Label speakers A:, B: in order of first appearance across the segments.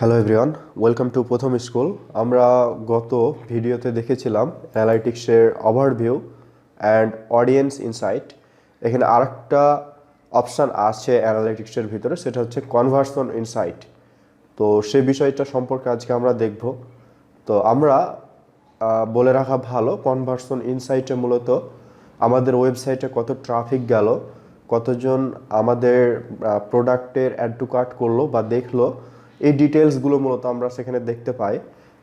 A: Hello everyone, welcome to প্রথম school. আমরা গত ভিডিওতে দেখেছিলাম অ্যানালাইটিক্সের ওভারভিউ অ্যান্ড অডিয়েন্স ইনসাইট। এখানে আরেকটা অপশান আছে অ্যানালাইটিক্সের ভিতরে, সেটা হচ্ছে কনভার্সন ইনসাইট। তো সে বিষয়টা সম্পর্কে আজকে আমরা দেখব। তো আমরা বলে রাখা ভালো, কনভার্সন ইনসাইটে মূলত আমাদের ওয়েবসাইটে কত ট্রাফিক গেল, কতজন আমাদের প্রোডাক্টের অ্যাড টু কার্ট করলো বা দেখলো, এই ডিটেলসগুলো মূলত আমরা সেখানে দেখতে পাই।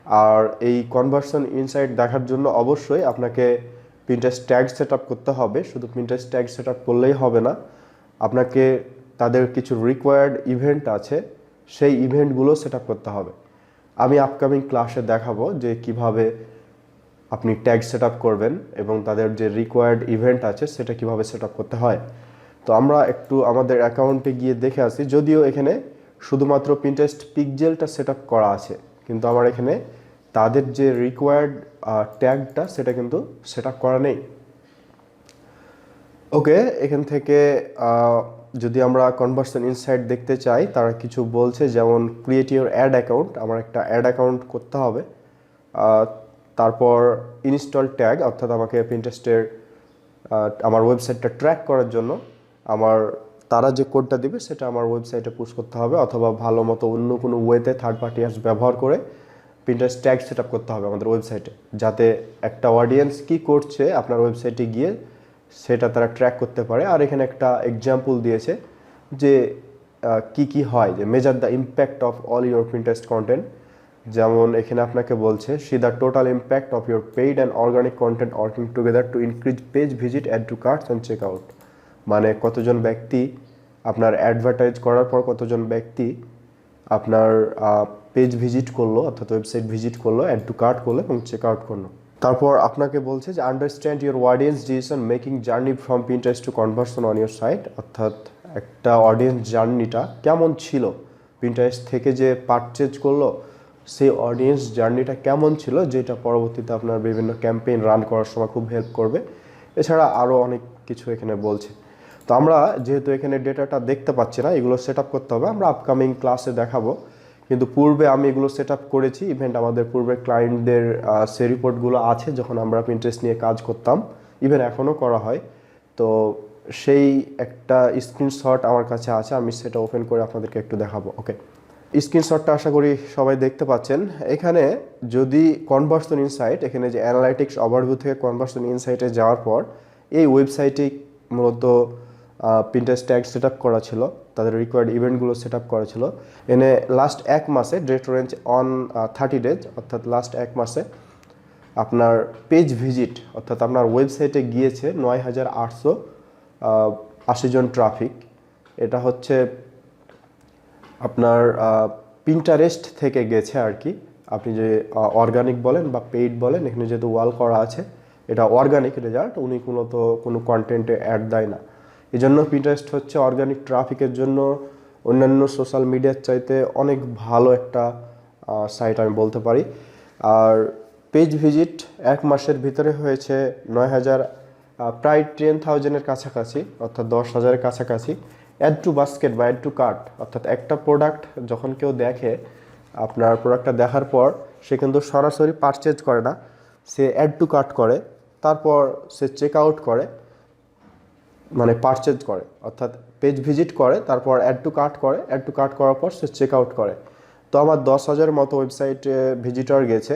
A: আর এই কনভার্সন ইনসাইট দেখার জন্য অবশ্যই আপনাকে পিন্টারেস্ট ট্যাগ সেট আপ করতে হবে। শুধু পিন্টারেস্ট ট্যাগ সেট আপ করলেই হবে না, আপনাকে তাদের কিছু রিকোয়ার্ড ইভেন্ট আছে, সেই ইভেন্টগুলো সেট আপ করতে হবে। আমি আপকামিং ক্লাসে দেখাবো যে কিভাবে আপনি ট্যাগ সেট আপ করবেন এবং তাদের যে রিকোয়ার্ড ইভেন্ট আছে সেটা কিভাবে সেট আপ করতে হয়। তো আমরা একটু আমাদের অ্যাকাউন্টে গিয়ে দেখে আসি। যদিও এখানে শুধুমাত্র পিন্টারেস্ট পিক্সেলটা সেট আপ করা আছে, কিন্তু আমার এখানে তাদের যে রিকোয়ার্ড ট্যাগটা সেটা কিন্তু সেট আপ করা নেই। ওকে, এখান থেকে যদি আমরা কনভার্সন ইনসাইট দেখতে চাই, তারা কিছু বলছে, যেমন ক্রিয়েট ইউর অ্যাড অ্যাকাউন্ট। আমার একটা অ্যাড অ্যাকাউন্ট করতে হবে। তারপর ইনস্টল ট্যাগ, অর্থাৎ আমাকে পিন্টারেস্টের আমার ওয়েবসাইটটা ট্র্যাক করার জন্য তারা যে কোডটা দিবে সেটা আমার ওয়েবসাইটে পুশ করতে হবে, অথবা ভালো মতো অন্য কোনো ওয়েতে থার্ড পার্টি অ্যাপস ব্যবহার করে পিন্টারেস্ট ট্যাগ সেট আপ করতে হবে আমাদের ওয়েবসাইটে, যাতে একটা অডিয়েন্স কি করছে আপনার ওয়েবসাইটে গিয়ে সেটা তারা ট্র্যাক করতে পারে। আর এখানে একটা এক্সাম্পল দিয়েছে যে কি হয়, যে measure the impact of all your Pinterest content. যেমন এখানে আপনাকে বলছে, see the total impact of your paid and organic content working together to increase page visit, add to carts and check out. মানে কতজন ব্যক্তি আপনার অ্যাডভার্টাইজ করার পর কতজন ব্যক্তি আপনার পেজ ভিজিট করলো, অর্থাৎ ওয়েবসাইট ভিজিট করলো, অ্যাড টু কার্ট করলো এবং চেক আউট করলো। তারপর আপনাকে বলছে যে understand your audience decision making journey from Pinterest to conversion on your site. অর্থাৎ একটা অডিয়েন্স জার্নিটা কেমন ছিল, পিন্টারেস্ট থেকে যে পারচেজ করলো সেই অডিয়েন্স জার্নিটা কেমন ছিল, যেটা পরবর্তীতে আপনার বিভিন্ন ক্যাম্পেইন রান করার সময় খুব হেল্প করবে। এছাড়া আরও অনেক কিছু এখানে বলছে। তো আমরা যেহেতু এখানে ডেটাটা দেখতে পাচ্ছি না, এগুলো সেট আপ করতে হবে, আমরা আপকামিং ক্লাসে দেখাবো। কিন্তু পূর্বে আমি এগুলো সেট আপ করেছি। ইভেন্ট আমাদের পূর্বের ক্লায়েন্টদের সে রিপোর্টগুলো আছে যখন আমরা পিন্টারেস্ট নিয়ে কাজ করতাম, ইভেন এখনও করা হয়। তো সেই একটা স্ক্রিনশট আমার কাছে আছে, আমি সেটা ওপেন করে আপনাদেরকে একটু দেখাবো। ওকে, স্ক্রিনশটটা আশা করি সবাই দেখতে পাচ্ছেন। এখানে যদি কনভার্সন ইনসাইট, এখানে যে অ্যানালাইটিক্স ওভারভিউ থেকে কনভার্সন ইনসাইটে যাওয়ার পর এই ওয়েবসাইটে মূলত পিন্টারেস্ট ট্যাগ সেট আপ করা ছিল, তাদের রিকোয়ার্ড ইভেন্টগুলো সেট আপ করা ছিল। এনে লাস্ট এক মাসে ডেট রেঞ্জ অন 30 days, অর্থাৎ লাস্ট এক মাসে আপনার পেজ ভিজিট, অর্থাৎ আপনার ওয়েবসাইটে গিয়েছে 9,880 জন ট্রাফিক। এটা হচ্ছে আপনার পিন্টারেস্ট থেকে গেছে আর কি। আপনি যে অর্গানিক বলেন বা পেইড বলেন, এখানে যেহেতু ওয়াল করা আছে, এটা অর্গানিক রেজাল্ট, উনি কোনো কন্টেন্টে অ্যাড দেয় না। এই জন্য পিন্টারেস্ট হচ্ছে অর্গানিক ট্রাফিকের জন্য অন্যান্য সোশ্যাল মিডিয়ার চাইতে অনেক ভালো একটা সাইট আমি বলতে পারি। আর পেজ ভিজিট এক মাসের ভিতরে হয়েছে 9,000, প্রায় 10,000-এর কাছাকাছি, অর্থাৎ 10,000-এর কাছাকাছি। অ্যাড টু বাস্কেট বা অ্যাড টু কার্ট, অর্থাৎ একটা প্রোডাক্ট যখন কেউ দেখে, আপনার প্রোডাক্টটা দেখার পর সে কিন্তু সরাসরি পারচেজ করে না, সে অ্যাড টু কার্ট করে, তারপর সে চেক আউট করে, মানে পারচেজ করে, অর্থাৎ পেজ ভিজিট করে, তারপর অ্যাড টু কার্ট করে, অ্যাড টু কার্ট করার পর সে চেক আউট করে। তো আমার 10,000 মতো ওয়েবসাইটে ভিজিটর গেছে,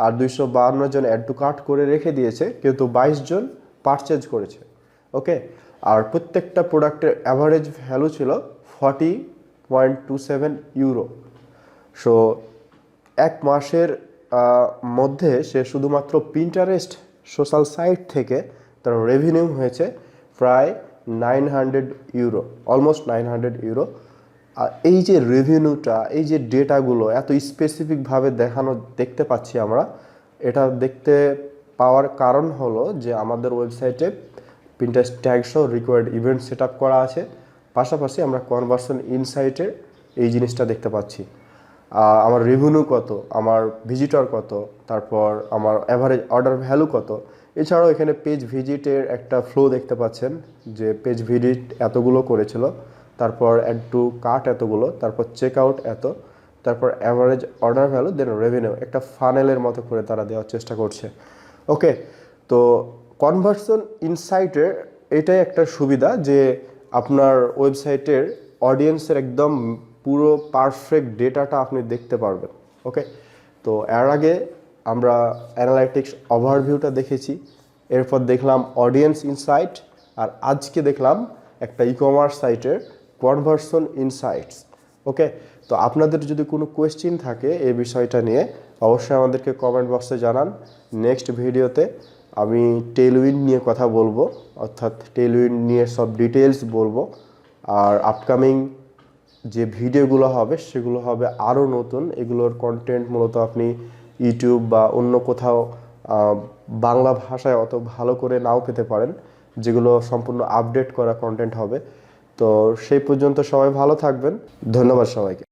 A: আর 252 জন অ্যাড টু কার্ট করে রেখে দিয়েছে, কিন্তু 22 জন পারচেজ করেছে। ওকে, আর প্রত্যেকটা প্রোডাক্টের অ্যাভারেজ ভ্যালু ছিল 40.27 ইউরো। সো এক মাসের মধ্যে সে শুধুমাত্র পিন্টারেস্ট সোশ্যাল সাইট থেকে তার রেভিনিউ হয়েছে প্রায় 900 ইউরো, অলমোস্ট 900 ইউরো। আর এই যে রেভিনিউটা, এই যে ডেটাগুলো এত স্পেসিফিকভাবে দেখতে পাচ্ছি আমরা, এটা দেখতে পাওয়ার কারণ হলো যে আমাদের ওয়েবসাইটে পিন্টারেস্ট ট্যাগ সহ রিকোয়ার্ড ইভেন্ট সেট আপ করা আছে, পাশাপাশি আমরা কনভার্সন ইনসাইটের এই জিনিসটা দেখতে পাচ্ছি। আমার রেভিনিউ কত, আমার ভিজিটর কত, তারপর আমার অ্যাভারেজ অর্ডার ভ্যালু কত। এছাড়াও এখানে পেজ ভিজিটের একটা ফ্লো দেখতে পাচ্ছেন, যে পেজ ভিজিট এতগুলো করেছিল, তারপর অ্যাড টু কার্ট এতগুলো, তারপর চেক আউট এত, তারপর অ্যাভারেজ অর্ডার ভ্যালু, দেন রেভিনিউ, একটা ফানেলের মতো করে তারা দেওয়ার চেষ্টা করছে। ওকে, তো কনভার্সন ইনসাইটের এটাই একটা সুবিধা যে আপনার ওয়েবসাইটের অডিয়েন্সের একদম পুরো পারফেক্ট ডেটাটা আপনি দেখতে পারবেন। ওকে, তো এর আগে আমরা অ্যানালাইটিক্স ওভারভিউটা দেখেছি, এরপর দেখলাম অডিয়েন্স ইনসাইট, আর আজকে দেখলাম একটা ই কমার্স সাইটের কনভার্সন ইনসাইটস। ওকে, তো আপনাদের যদি কোনো কোয়েশ্চেন থাকে এই বিষয়টা নিয়ে অবশ্যই আমাদেরকে কমেন্ট বক্সে জানান। নেক্সট ভিডিওতে আমি টেইলউইন্ড নিয়ে কথা বলবো, অর্থাৎ টেইলউইন্ড নিয়ে সব ডিটেলস বলবো। আর আপকামিং যে ভিডিওগুলো হবে সেগুলো হবে আরও নতুন। এগুলোর কন্টেন্ট মূলত আপনি ইউটিউব বা অন্য কোথাও বাংলা ভাষায় অত ভালো করে নাও পেতে পারেন, যেগুলো সম্পূর্ণ আপডেট করা কন্টেন্ট হবে। তো সেই পর্যন্ত সবাই ভালো থাকবেন, ধন্যবাদ সবাইকে।